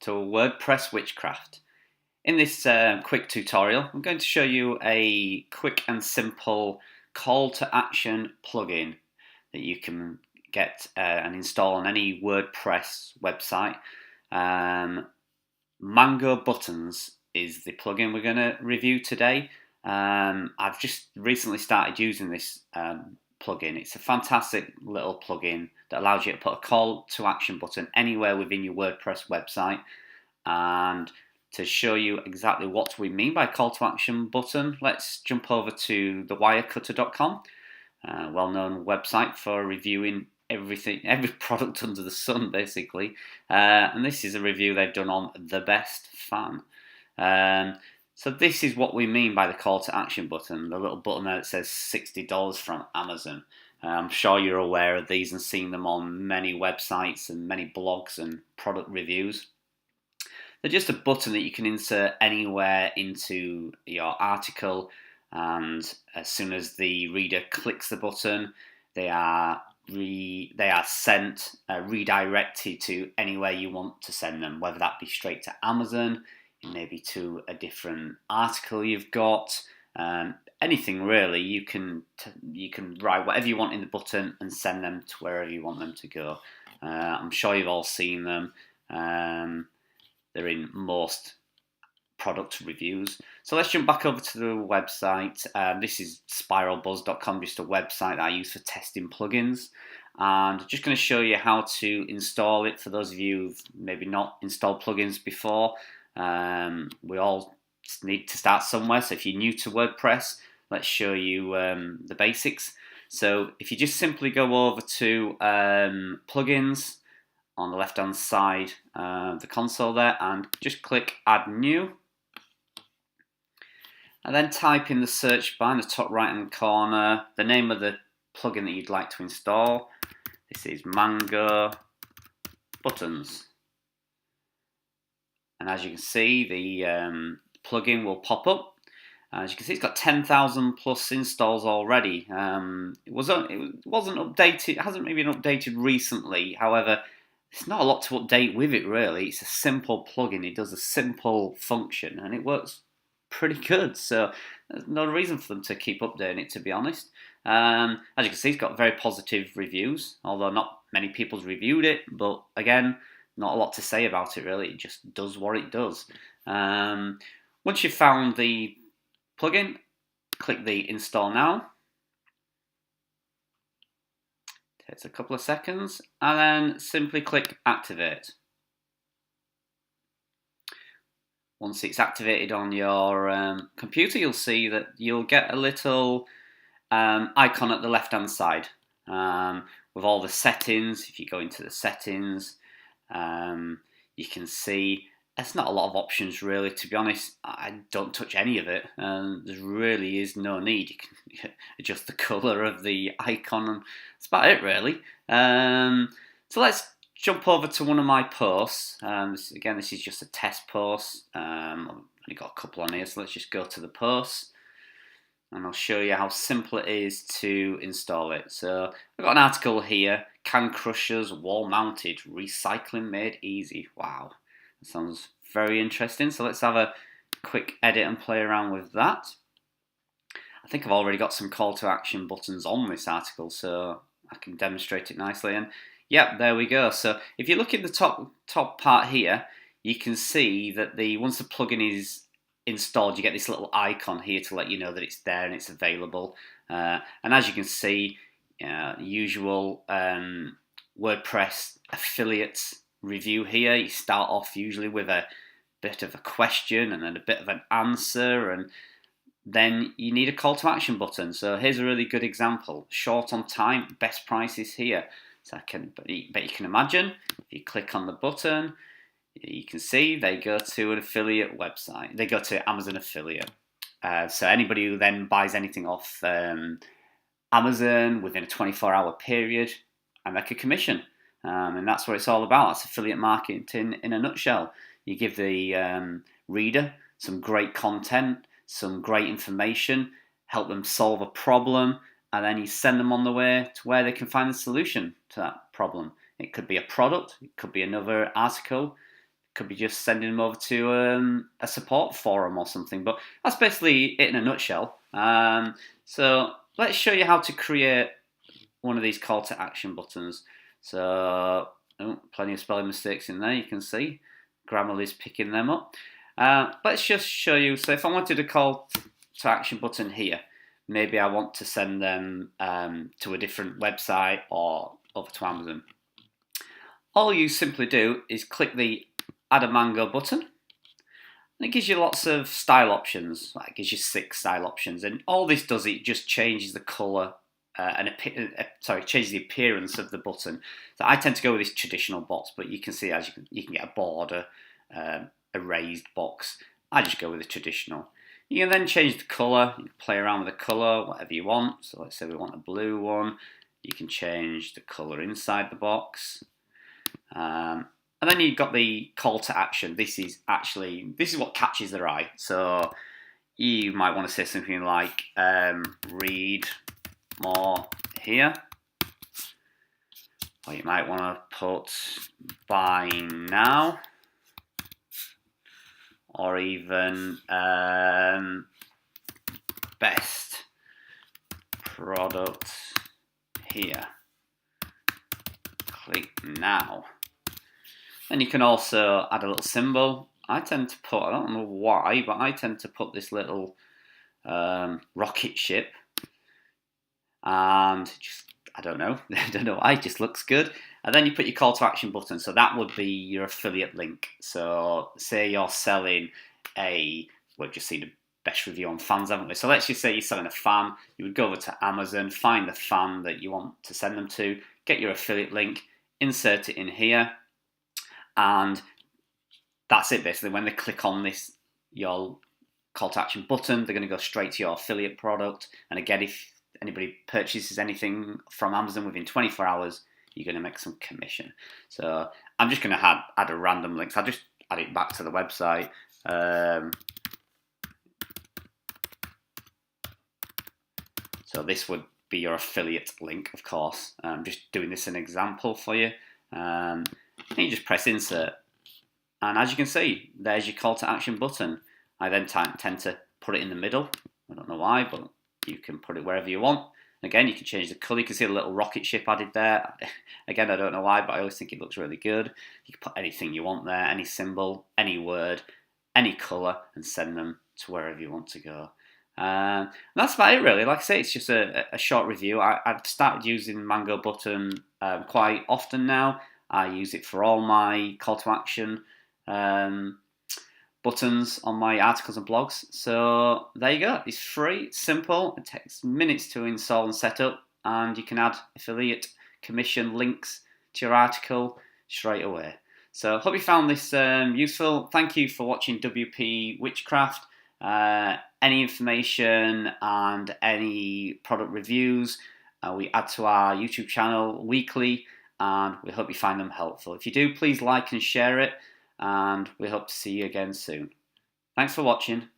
to WordPress Witchcraft. In this quick tutorial, I'm going to show you a quick and simple call to action plugin that you can get and install on any WordPress website. Mango Buttons is the plugin we're going to review today. I've just recently started using this plugin. It's a fantastic little plugin that allows you to put a call to action button anywhere within your WordPress website. And to show you exactly what we mean by call to action button, let's jump over to thewirecutter.com, a well-known website for reviewing everything, every product under the sun, basically. And this is a review they've done on The Best Fan. So this is what we mean by the call to action button, the little button there that says $60 from Amazon. I'm sure you're aware of these and seen them on many websites and many blogs and product reviews. They're just a button that you can insert anywhere into your article, and as soon as the reader clicks the button, they are sent, redirected to anywhere you want to send them, whether that be straight to Amazon, maybe to a different article you've got, anything really. You can write whatever you want in the button and send them to wherever you want them to go. I'm sure you've all seen them. They're in most product reviews. So let's jump back over to the website. This is spiralbuzz.com, just a website that I use for testing plugins. And I'm just going to show you how to install it for those of you who've maybe not installed plugins before. We all need to start somewhere, so if you're new to WordPress, let's show you the basics. So if you just simply go over to plugins on the left hand side of the console there and just click add new, and then type in the search bar in the top right hand corner the name of the plugin that you'd like to install. This is Mango Buttons. And as you can see, the plugin will pop up. As you can see, it's got 10,000 plus installs already. It wasn't updated. It hasn't maybe been updated recently. However, there's not a lot to update with it really. It's a simple plugin. It does a simple function and it works pretty good. So there's no reason for them to keep updating it, to be honest. As you can see, it's got very positive reviews, although not many people's reviewed it. But again, not a lot to say about it really. It just does what it does. Once you've found the plugin, click the install now. Takes a couple of seconds, and then simply click activate. Once it's activated on your computer, you'll see that you'll get a little icon at the left hand side with all the settings. If you go into the settings, you can see there's not a lot of options really, to be honest. I don't touch any of it, and there really is no need. You can adjust the colour of the icon, and that's about it really. So let's jump over to one of my posts. This is just a test post. I've only got a couple on here, so let's just go to the posts, and I'll show you how simple it is to install it. So I've got an article here: Can Crushers Wall Mounted, Recycling Made Easy. Wow. Sounds very interesting. So let's have a quick edit and play around with that. I think I've already got some call to action buttons on this article, so I can demonstrate it nicely. And yep, there we go. So if you look in the top part here, you can see that once the plugin is installed, you get this little icon here to let you know that it's there and it's available. And as you can see, usual WordPress affiliates review here. You start off usually with a bit of a question and then a bit of an answer, and then you need a call to action button. So here's a really good example: short on time, best prices here. So but you can imagine if you click on the button, you can see they go to an affiliate website. They go to Amazon affiliate. So anybody who then buys anything off Amazon within a 24-hour period, I make a commission. And that's what it's all about. That's affiliate marketing in a nutshell. You give the reader some great content, some great information, help them solve a problem, and then you send them on the way to where they can find the solution to that problem. It could be a product, it could be another article, could be just sending them over to a support forum or something. But that's basically it in a nutshell. So let's show you how to create one of these call to action buttons. So, plenty of spelling mistakes in there, you can see. Grammarly's picking them up. Let's just show you. So if I wanted a call to action button here, maybe I want to send them to a different website or over to Amazon. All you simply do is click the Add a Mango button. And it gives you lots of style options. Like it gives you 6 style options. And all this does, it just changes the colour changes the appearance of the button. So I tend to go with this traditional box, but you can see as you can get a border, a raised box. I just go with the traditional. You can then change the colour. You can play around with the colour, whatever you want. So let's say we want a blue one. You can change the colour inside the box. And then you've got the call to action. This is what catches their eye. So you might want to say something like read more here, or you might want to put buy now, or even best product here, click now. And you can also add a little symbol. I tend to put, I don't know why, but I tend to put this little rocket ship. And just, I don't know why, it just looks good. And then you put your call to action button, so that would be your affiliate link. So say you're selling we've just seen the best review on fans, haven't we? So let's just say you're selling a fan, you would go over to Amazon, find the fan that you want to send them to, get your affiliate link, insert it in here, and that's it basically. When they click on this, your call to action button, they're going to go straight to your affiliate product. And again, if anybody purchases anything from Amazon within 24 hours, you're going to make some commission. So I'm just going to add a random link. So I'll just add it back to the website. So this would be your affiliate link, of course. I'm just doing this as an example for you. And you just press insert. And as you can see, there's your call to action button. I then tend to put it in the middle. I don't know why, but you can put it wherever you want. Again, you can change the colour. You can see a little rocket ship added there. Again, I don't know why, but I always think it looks really good. You can put anything you want there, any symbol, any word, any colour, and send them to wherever you want to go. And that's about it, really. Like I say, it's just a short review. I've started using Mango Button quite often now. I use it for all my call to action buttons on my articles and blogs. So there you go. It's free, it's simple, it takes minutes to install and set up, and you can add affiliate commission links to your article straight away. So hope you found this useful. Thank you for watching WP Witchcraft. Any information and any product reviews we add to our YouTube channel weekly, and we hope you find them helpful. If you do, please like and share it, and we hope to see you again soon. Thanks for watching.